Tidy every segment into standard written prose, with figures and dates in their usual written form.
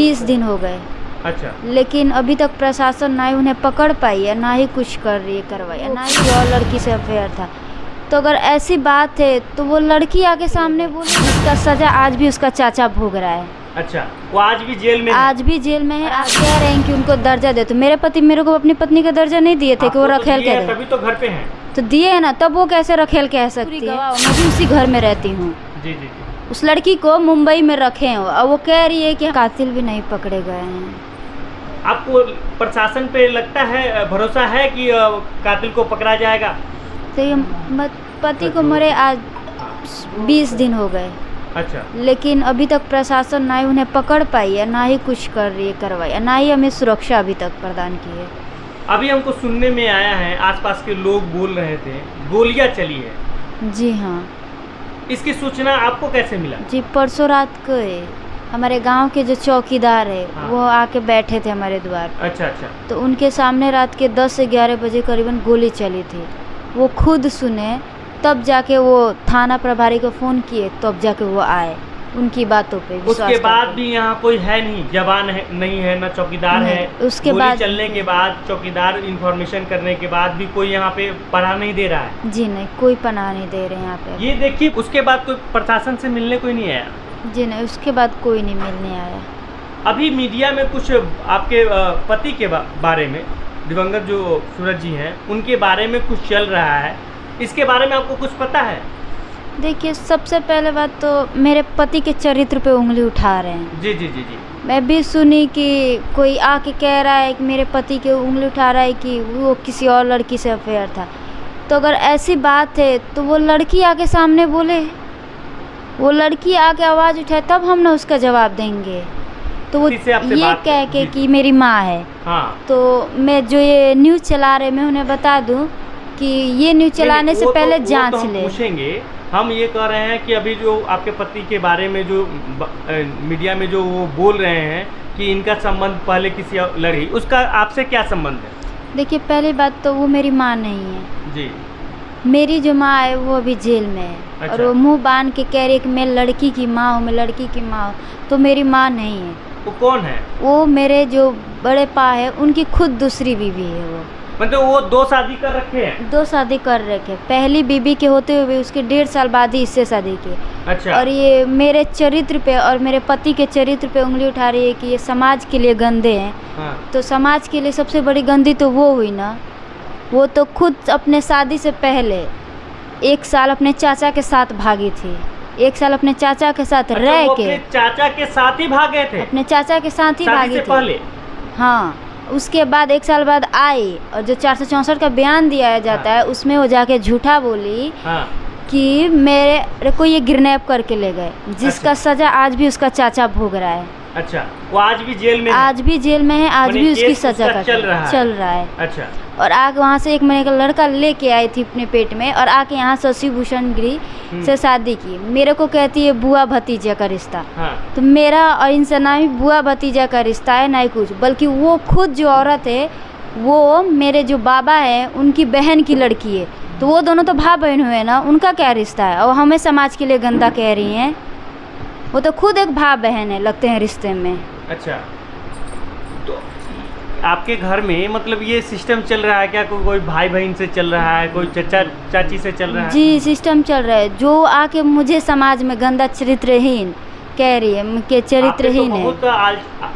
20 दिन हो गए। अच्छा। लेकिन अभी तक प्रशासन ना ही उन्हें पकड़ पाई है, ना ही कुछ कर रही है, करवाई है, ना ही और लड़की से अफेयर था। तो अगर ऐसी बात है तो वो लड़की आके सामने बोले, उसका सजा आज भी उसका चाचा भोग रहा है। अच्छा, वो आज भी जेल में आज भी जेल में है। आज कह रहे हैं कि उनको दर्जा दे। तो मेरे पति मेरे को अपनी पत्नी का दर्जा नहीं दिए थे कि वो रखेल कह तभी तो घर पे हैं। तो दिए है ना, तब वो कैसे रखेल कह सकती है? मैं भी उसी घर में रहती हूँ। जी जी जी। उस लड़की को मुंबई में रखे हैं और वो कह रही है कि कातिल भी नहीं पकड़े गए हैं। आपको प्रशासन पे लगता है, भरोसा है कि कातिल को पकड़ा जाएगा? तो ये पति को मरे आज 20 दिन हो गए। अच्छा। लेकिन अभी तक प्रशासन ना ही उन्हें पकड़ पाई है, ना ही कुछ कर रही है, करवाई है, ना ही हमें सुरक्षा अभी तक प्रदान की है। अभी हमको सुनने में आया है, आसपास के लोग बोल रहे थे गोलियां चली है। जी हाँ। इसकी सूचना आपको कैसे मिला? जी, परसों रात को हमारे गांव के जो चौकीदार है वो आके बैठे थे हमारे द्वार। अच्छा अच्छा। तो उनके सामने रात के 10 से 11 बजे करीबन गोली चली थी। वो खुद सुने, तब जाके वो थाना प्रभारी को फ़ोन किए, तब जाके वो आए। उनकी बातों पे विश्वास उसके बाद करते। भी यहाँ कोई है नहीं, जवान है नहीं है, ना चौकीदार है। उसके गोली बाद चलने के बाद चौकीदार इंफॉर्मेशन करने के बाद भी कोई यहाँ पे पनाह नहीं दे रहा है। जी नहीं, कोई पनाह नहीं दे रहे यहाँ पे। ये देखिए, उसके बाद कोई प्रशासन से मिलने कोई नहीं आया? जी नहीं, उसके बाद कोई नहीं मिलने आया। अभी मीडिया में कुछ आपके पति के बारे में, दिवंगत जो सूरज जी हैं, उनके बारे में कुछ चल रहा है, इसके बारे में आपको कुछ पता है? देखिए, सबसे पहले बात तो मेरे पति के चरित्र पे उंगली उठा रहे हैं। जी जी जी जी। मैं भी सुनी कि कोई आके कह रहा है कि मेरे पति के उंगली उठा रहा है कि वो किसी और लड़की से अफेयर था। तो अगर ऐसी बात है तो वो लड़की आके सामने बोले, वो लड़की आके आवाज़ उठाए, तब हम ना उसका जवाब देंगे। तो वो ये कह के कि मेरी माँ है। हाँ। तो मैं जो ये न्यूज़ चला रहे, मैं उन्हें बता दूं कि ये न्यूज़ चलाने से पहले जांच ले। पूछेंगे। हम ये कह रहे हैं कि अभी जो आपके पति के बारे में जो मीडिया में जो वो बोल रहे हैं कि इनका संबंध पहले किसी लड़की, उसका आपसे क्या संबंध है? देखिए, पहली बात तो वो मेरी माँ नहीं है जी। मेरी जो माँ है वो अभी जेल में है। अच्छा। और वो मुंह बांध के कह रही है कि मैं लड़की की माँ हूँ, मैं लड़की की माँ हूँ। तो मेरी माँ नहीं है। वो कौन है? वो मेरे जो बड़े पा है, उनकी खुद दूसरी बीवी है। वो मतलब वो 2 शादी कर रखे हैं? 2 शादी कर रखे। पहली बीबी के होते हुए उसके 1.5 साल बाद ही इससे शादी की। अच्छा। और ये मेरे चरित्र पे और मेरे पति के चरित्र पे उंगली उठा रही है कि ये समाज के लिए गंदे हैं। हाँ। तो समाज के लिए सबसे बड़ी गंदी तो वो हुई ना। वो तो खुद अपने शादी से पहले 1 साल अपने चाचा के साथ भागी थी। 1 साल अपने चाचा के साथ रह के। अपने चाचा के साथ ही भागे थे? अपने चाचा के साथ ही भागी थी पहले। हाँ। उसके बाद 1 साल बाद आई और जो 464 का बयान दिया जाता है, उसमें वो जाके झूठा बोली कि मेरे को ये किडनैप करके ले गए, जिसका सजा आज भी उसका चाचा भोग रहा है। अच्छा, वो आज भी जेल में है? आज भी जेल में है, आज भी उसकी सजा का चल रहा है। अच्छा। और आके वहाँ से 1 महीने का लड़का लेके आई थी अपने पेट में, और आके यहाँ शशि भूषण गिरी से शादी की। मेरे को कहती है बुआ भतीजा का रिश्ता। हाँ। तो मेरा और इनसे ना ही बुआ भतीजा का रिश्ता है, ना ही कुछ, बल्कि वो खुद जो औरत है वो मेरे जो बाबा हैं उनकी बहन की लड़की है। तो वो दोनों तो भाई बहन हुए ना, उनका क्या रिश्ता है? और हमें समाज के लिए गंदा कह रही हैं। वो तो खुद एक भाई बहन है, लगते हैं रिश्ते में। अच्छा, तो आपके घर में मतलब ये सिस्टम चल रहा है क्या? कोई भाई बहन से चल रहा है, कोई चचा चाची से चल रहा है? जी, सिस्टम चल रहा है। जो आके मुझे समाज में गंदा चरित्रहीन कह रही है कि चरित्रहीन है,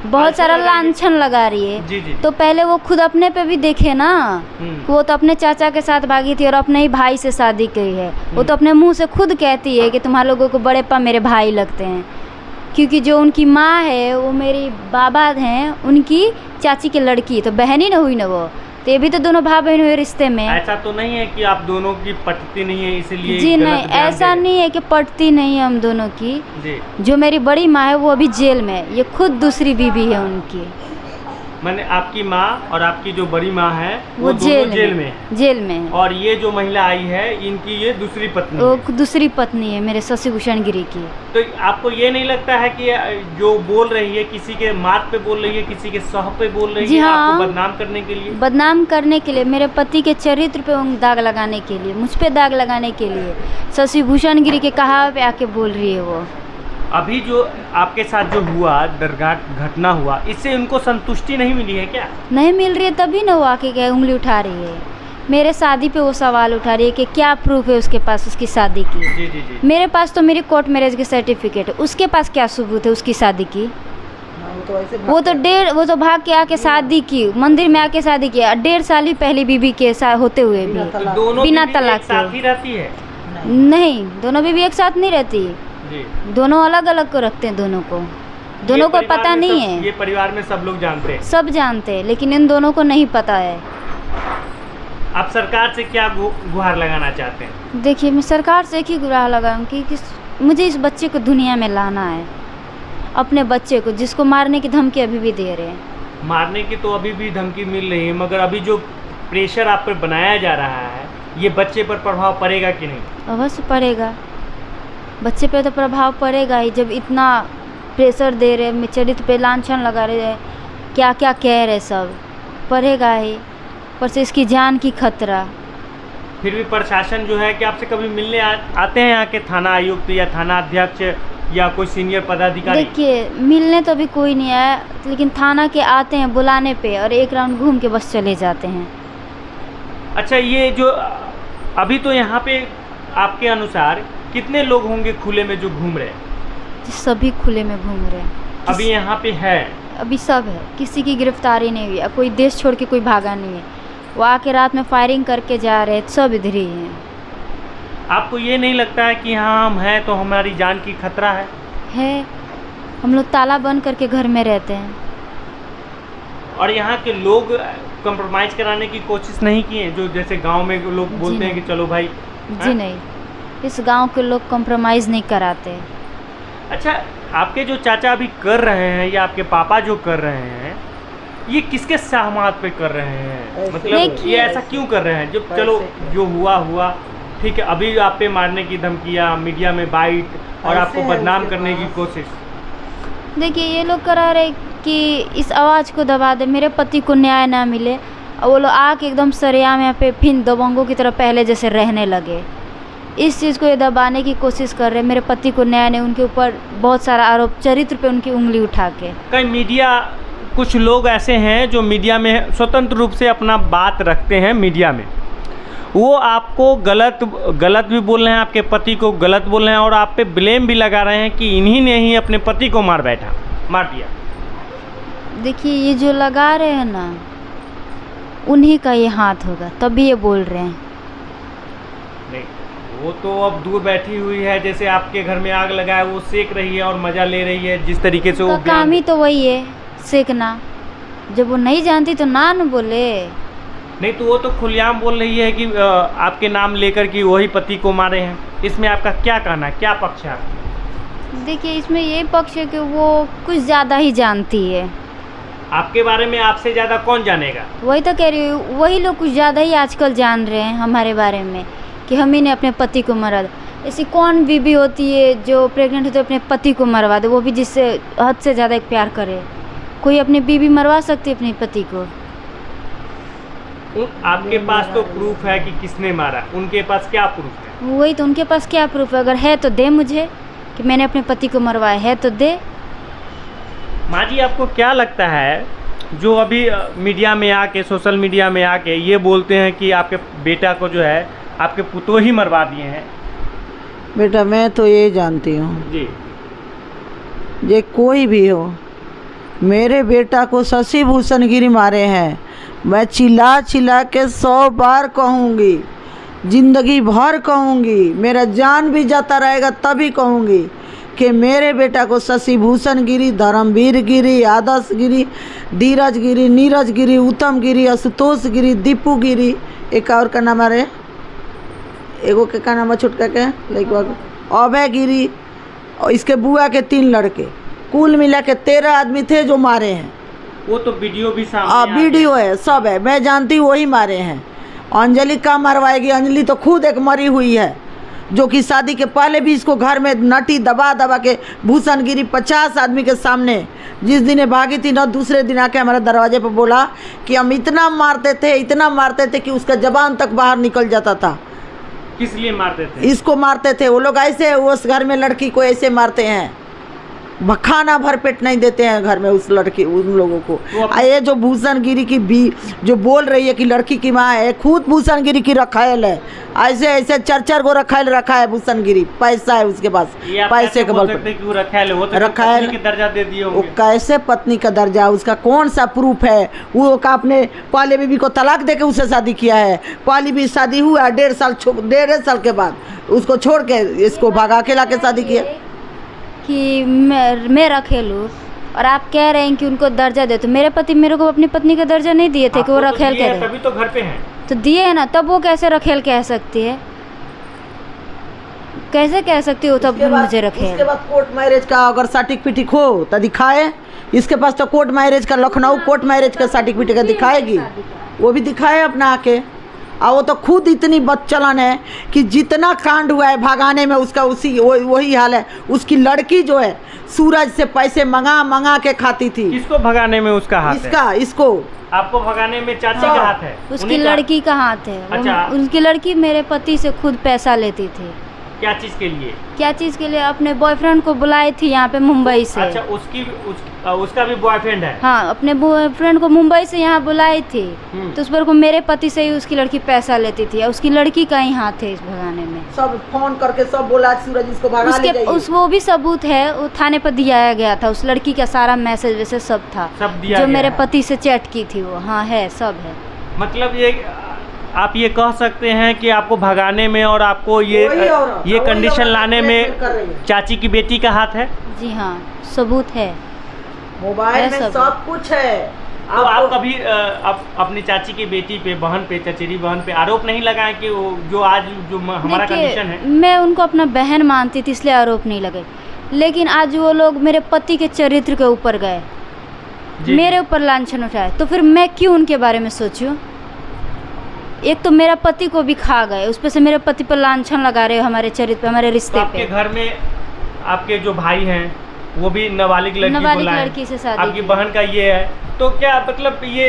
बहुत सारा लांछन लगा रही है। जी जी। तो पहले वो खुद अपने पे भी देखे ना। वो तो अपने चाचा के साथ भागी थी और अपने ही भाई से शादी की है। वो तो अपने मुंह से खुद कहती है कि तुम्हारे लोगों को बड़े पा मेरे भाई लगते हैं, क्योंकि जो उनकी माँ है वो मेरी बाबा हैं, उनकी चाची की लड़की। तो बहन ही ना हुई ना वो, तो ये भी तो दोनों भाई बहन हुए रिश्ते में। ऐसा तो नहीं है कि आप दोनों की पटती नहीं है इसलिए? जी नहीं, ऐसा नहीं है कि पटती नहीं है हम दोनों की। जी। जो मेरी बड़ी माँ है वो अभी जेल में है, ये खुद दूसरी बीवी है उनकी। मैंने आपकी माँ और आपकी जो बड़ी माँ है वो जेल में है। और ये जो महिला आई है इनकी ये दूसरी पत्नी वो है। दूसरी पत्नी है मेरे शशि भूषण गिरी की। तो आपको ये नहीं लगता है कि जो बोल रही है किसी के मात पे बोल रही है, किसी के सह पे बोल रही है, आपको बदनाम करने के लिए? बदनाम करने के लिए, मेरे पति के चरित्र पे दाग लगाने के लिए, मुझ पे दाग लगाने के लिए शशि भूषण गिरी के कहा पे आके बोल रही है वो। अभी जो आपके साथ जो हुआ घटना हुआ, इससे उनको संतुष्टि नहीं मिली है क्या? नहीं मिल रही है, तभी ना वो आके क्या उंगली उठा रही है मेरे शादी पे। वो सवाल उठा रही है कि क्या प्रूफ है उसके पास उसकी शादी की। जी जी जी। मेरे पास तो मेरी कोर्ट मैरिज की सर्टिफिकेट है, उसके पास क्या सबूत है उसकी शादी की? वो तो भाग के आके शादी की, मंदिर में आके शादी किया 1.5 साल ही पहले बीबी के साथ होते हुए भी तो दोनों बिना बीवी तलाक एक साथ के। ही रहती है? नहीं, दोनों बीवी एक साथ नहीं रहती, जी। दोनों अलग अलग को रखते हैं। दोनों को परिवार पता में नहीं सब- है। ये परिवार में सब लोग जानते हैं? सब जानते हैं, लेकिन इन दोनों को नहीं पता है। आप सरकार से क्या गुहार लगाना चाहते हैं? देखिए, मैं सरकार से एक ही गुहार लगाऊं कि मुझे इस बच्चे को दुनिया में लाना है, अपने बच्चे को, जिसको मारने की धमकी अभी भी दे रहे हैं। मारने की तो अभी भी धमकी मिल रही है, मगर अभी जो प्रेशर आप पर बनाया जा रहा है, ये बच्चे पर प्रभाव पड़ेगा कि नहीं? अवश्य पड़ेगा, बच्चे पे तो प्रभाव पड़ेगा ही। जब इतना प्रेशर दे रहे, मैं चरित्र पे लांछन लगा रहे हैं, क्या क्या कह रहे, सब पड़ेगा ही। पर से इसकी जान की खतरा। फिर भी प्रशासन जो है कि आपसे कभी मिलने आते हैं यहाँ के थाना आयुक्त या थाना अध्यक्ष या कोई सीनियर पदाधिकारी? देखिए, मिलने तो अभी कोई नहीं आया, लेकिन थाना के आते हैं बुलाने पे और एक राउंड घूम के बस चले जाते हैं। अच्छा, ये जो अभी तो यहाँ पे आपके अनुसार कितने लोग होंगे खुले में जो घूम रहे हैं? सभी खुले में घूम रहे हैं अभी यहाँ पे है? अभी सब है, किसी की गिरफ्तारी नहीं हुई है, कोई देश छोड़ के कोई भागा नहीं है। वो आके रात में फायरिंग करके जा रहे हैं, सब इधर ही हैं। आपको ये नहीं लगता है कि हाँ हम हैं तो हमारी जान की खतरा है? हम लोग ताला बंद करके घर में रहते हैं। और यहाँ के लोग कंप्रोमाइज़ कराने की कोशिश नहीं किए, जो जैसे गांव में लोग बोलते हैं कि चलो भाई? जी नहीं, इस गांव के लोग कंप्रोमाइज़ नहीं कराते। अच्छा, आपके जो चाचा अभी कर रहे हैं या आपके पापा जो कर रहे हैं, ये किसके सहमत पे कर रहे हैं? मतलब ये ऐसा क्यों कर रहे हैं? जो चलो जो हुआ ठीक है, अभी आप पे मारने की धमकियाँ, मीडिया में बाइट और आपको बदनाम करने की कोशिश। देखिए, ये लोग करा रहे कि इस आवाज़ को दबा दे, मेरे पति को न्याय ना मिले, और वो लोग आके एकदम सरेआम यहाँ पे फिर दबंगों की तरह पहले जैसे रहने लगे। इस चीज़ को ये दबाने की कोशिश कर रहे हैं, मेरे पति को न्याय नहीं, उनके ऊपर बहुत सारा आरोप, चरित्र पे उनकी उंगली उठा के। कई मीडिया, कुछ लोग ऐसे हैं जो मीडिया में स्वतंत्र रूप से अपना बात रखते हैं मीडिया में, वो आपको गलत भी बोल रहे हैं, आपके पति को गलत बोल रहे हैं और आप पे ब्लेम भी लगा रहे हैं कि इन्हीं ने ही अपने पति को मार दिया। देखिए, ये जो लगा रहे हैं ना, उन्हीं का ये हाथ होगा, तभी ये बोल रहे हैं। नहीं, वो तो अब दूर बैठी हुई है, जैसे आपके घर में आग लगा है वो सेक रही है और मज़ा ले रही है, जिस तरीके से वो काम ही तो वही है, सेकना। जब वो नहीं जानती तो ना न बोले। नहीं तो वो तो खुलेआम बोल रही है कि आपके नाम लेकर कि वही पति को मारे हैं। इसमें आपका क्या कहना है, क्या पक्ष है आपका? देखिए, इसमें ये पक्ष है कि वो कुछ ज़्यादा ही जानती है। आपके बारे में आपसे ज़्यादा कौन जानेगा? वही तो कह रही हूँ, वही लोग कुछ ज़्यादा ही आजकल जान रहे हैं हमारे बारे में कि हम ही ने अपने पति को मारा। ऐसी कौन बीबी होती है जो प्रेग्नेंट होती है अपने पति को मरवा दे, वो भी जिससे हद से ज़्यादा एक प्यार करे? कोई अपनी बीबी मरवा सकती है अपने पति को? आपके पास तो प्रूफ है कि किसने मारा, उनके पास क्या प्रूफ है? वही तो, उनके पास क्या प्रूफ है? अगर है तो दे मुझे कि मैंने अपने पति को मरवाया है, तो दे। माँ जी, आपको क्या लगता है जो अभी मीडिया में आके, सोशल मीडिया में आके ये बोलते हैं कि आपके बेटा को जो है आपके पुतों ही मरवा दिए हैं? बेटा, मैं तो ये जानती हूँ जी, ये कोई भी हो, मेरे बेटा को शशि भूषण गिरी मारे हैं। मैं चिल्ला चिल्ला के 100 बार कहूँगी, जिंदगी भर कहूँगी, मेरा जान भी जाता रहेगा तभी कहूँगी कि मेरे बेटा को शशि भूषण गिरी, धर्मवीर गिरी, आदर्श गिरी, धीरज गिरी, नीरज गिरी, उत्तम गिरी, आशुतोष गिरी, दीपू गिरी, एक और का नाम है, एगो के का नाम है छुटका के लड़का अभय गिरी, और इसके बुआ के 3 लड़के, कुल मिला के 13 आदमी थे जो मारे हैं। वो तो वीडियो भी सामने वीडियो है, सब है, मैं जानती हूँ वही मारे हैं। अंजलि का मरवाएगी? अंजलि तो खुद एक मरी हुई है, जो कि शादी के पहले भी इसको घर में नटी दबा दबा के भूषण गिरी 50 आदमी के सामने जिस दिन भागी थी ना, दूसरे दिन आके हमारे दरवाजे पर बोला कि हम इतना मारते थे कि उसका जबान तक बाहर निकल जाता था। किस लिए मारते थे? इसको मारते थे वो लोग, ऐसे उस घर में लड़की को ऐसे मारते हैं। खाना भर पेट नहीं देते हैं घर में उस लड़की उन लोगों को। ये जो भूषणगिरी की जो बोल रही है कि लड़की की माँ है, खुद भूषणगिरी की रखायल है। ऐसे ऐसे 4-4 गो रखायल रखा है भूषणगिरी, पैसा है उसके पास, पैसे के बल पर रखायल की दर्जा दे दिए वो कैसे पत्नी का दर्जा, उसका कौन सा प्रूफ है? वो का अपने पहले बीबी को तलाक दे के उससे शादी किया है, पहली भी शादी हुआ 1.5 साल के बाद उसको छोड़ के इसको भगा के ला के शादी किया कि मैं रखेलू, और आप कह रहे हैं कि उनको दर्जा दे। तो मेरे पति मेरे को अपनी पत्नी का दर्जा नहीं दिए थे कि वो रखेल कह रहे, तभी तो घर पे हैं। तो दिए है ना, तब वो कैसे रखेल कह सकती है? कैसे कह सकती हो तब मुझे रखेल? उसके बाद कोर्ट मैरिज का अगर सर्टिफिकेट हो तो दिखाए, इसके पास तो कोर्ट मैरिज का, लखनऊ कोर्ट मैरिज का सर्टिफिकेट दिखाएगी, वो भी दिखाए अपना आके। और वो तो खुद इतनी बदचलन है कि जितना कांड हुआ है भगाने में उसका वही हाल है। उसकी लड़की जो है सूरज से पैसे मंगा के खाती थी। किसको भगाने में उसका हाथ है? इसको आपको भगाने में चाची का हाथ है? उसकी लड़की का हाथ है। अच्छा। उसकी लड़की मेरे पति से खुद पैसा लेती थी। क्या चीज के लिए? क्या चीज के लिए? अपने बॉयफ्रेंड को बुलाई थी यहाँ पे मुंबई से। अच्छा, उसका भी बॉयफ्रेंड है? हाँ, अपने बॉयफ्रेंड को मुंबई से यहाँ बुलाई थी, तो उस पर को मेरे पति से ही उसकी लड़की पैसा लेती थी। उसकी लड़की का ही हाथ है इस भगाने में। सब फोन करके सब बोला सूरज इसको भगा ले जाइए। वो भी सबूत है, वो थाने पर दिया गया था। उस लड़की का सारा मैसेज वैसे सब था, सब दिया जो गया मेरे है। पति से चैट की थी वो। हाँ है, सब है। मतलब ये आप ये कह सकते हैं कि आपको भगाने में और आपको ये कंडीशन लाने में चाची की बेटी का हाथ है? जी हाँ, सबूत है, मोबाइल में सब कुछ है। तो आप कभी अपनी चाची की बेटी पे, बहन पे, चचेरी बहन पे आरोप नहीं लगाए कि जो आज जो हमारा कंडीशन है? मैं उनको अपना बहन मानती थी, इसलिए आरोप नहीं लगे। लेकिन आज वो लोग मेरे पति के चरित्र के ऊपर गए, मेरे ऊपर लांछन उठाए, तो फिर मैं क्यों उनके बारे में सोचूं? एक तो मेरा पति को भी खा गए, उस पे से मेरे पति पर लांछन लगा रहे हो हमारे चरित्र पे, हमारे रिश्ते पे। आपके घर में आपके जो भाई हैं वो भी नाबालिग लड़की से शादी, आपकी बहन का ये है, तो क्या मतलब ये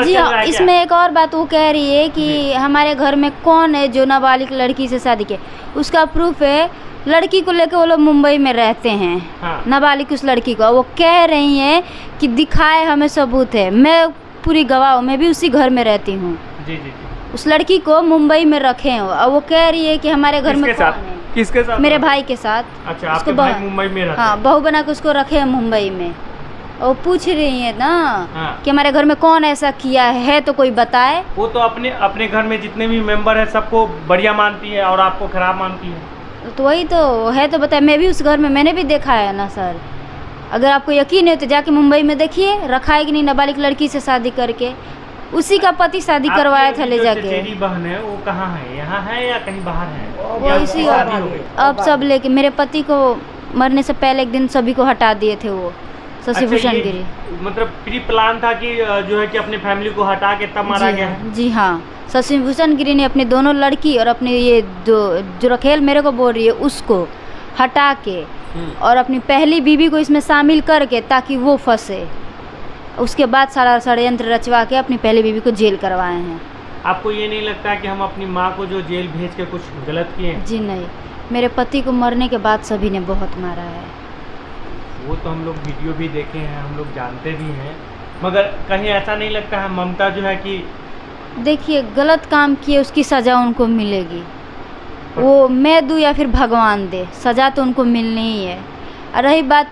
जी हाँ। इसमें एक और बात वो कह रही है कि हमारे घर में कौन है जो नाबालिग लड़की से शादी किया। उसका प्रूफ है, लड़की को लेकर वो लोग मुंबई में रहते हैं। हाँ। नाबालिग उस लड़की को, वो कह रही हैं कि दिखाए, हमें सबूत है, मैं पूरी गवाह हूँ, मैं भी उसी घर में रहती हूँ। जी जी। उस लड़की को मुंबई में रखे हैं और वो कह रही है कि हमारे घर में कौन है? किसके साथ? मेरे भाई के साथ। अच्छा, आपके भाई मुंबई में रहते हैं? हाँ, बहू बना के उसको रखे हैं मुंबई में। और पूछ रही है ना, हाँ, कि हमारे घर में कौन ऐसा किया है तो कोई बताए। वो तो अपने घर में जितने भी मेंबर है सबको बढ़िया मानती है और आपको खराब मानती है। तो वही तो है, तो बताए। मैं भी उस घर में मैंने भी देखा है ना सर। अगर आपको यकीन है तो जाके मुंबई में देखिए, रखा है कि नहीं नाबालिग लड़की से शादी करके। उसी का पति शादी करवाया था ले जाके। चचेरी बहन है वो कहाँ है? यहाँ है या कहीं बाहर है? वो इसी अब सब लेके मेरे पति को मरने से पहले एक दिन सभी को हटा दिए थे वो शशि भूषण गिरी। मतलब प्री प्लान था कि जो है कि अपने फैमिली को हटा के तब मारा गया है? जी हाँ, शशि भूषण गिरी ने अपनी दोनों लड़की और अपने ये जो रखेल मेरे को बोल रही है उसको हटा के और अपनी पहली बीवी को इसमें शामिल करके ताकि वो फंसे, उसके बाद सारा षड्यंत्र रचवा के अपनी पहली बीवी को जेल करवाए हैं। आपको ये नहीं लगता कि हम अपनी माँ को जो जेल भेज के कुछ गलत किए? जी नहीं, मेरे पति को मरने के बाद सभी ने बहुत मारा है। वो तो हम लोग वीडियो भी देखे हैं, हम लोग जानते भी हैं, मगर कहीं ऐसा नहीं लगता है ममता जो है कि देखिए गलत काम किए उसकी सज़ा उनको मिलेगी, वो मैं दूँ या फिर भगवान दे, सज़ा तो उनको मिलनी ही है। और रही बात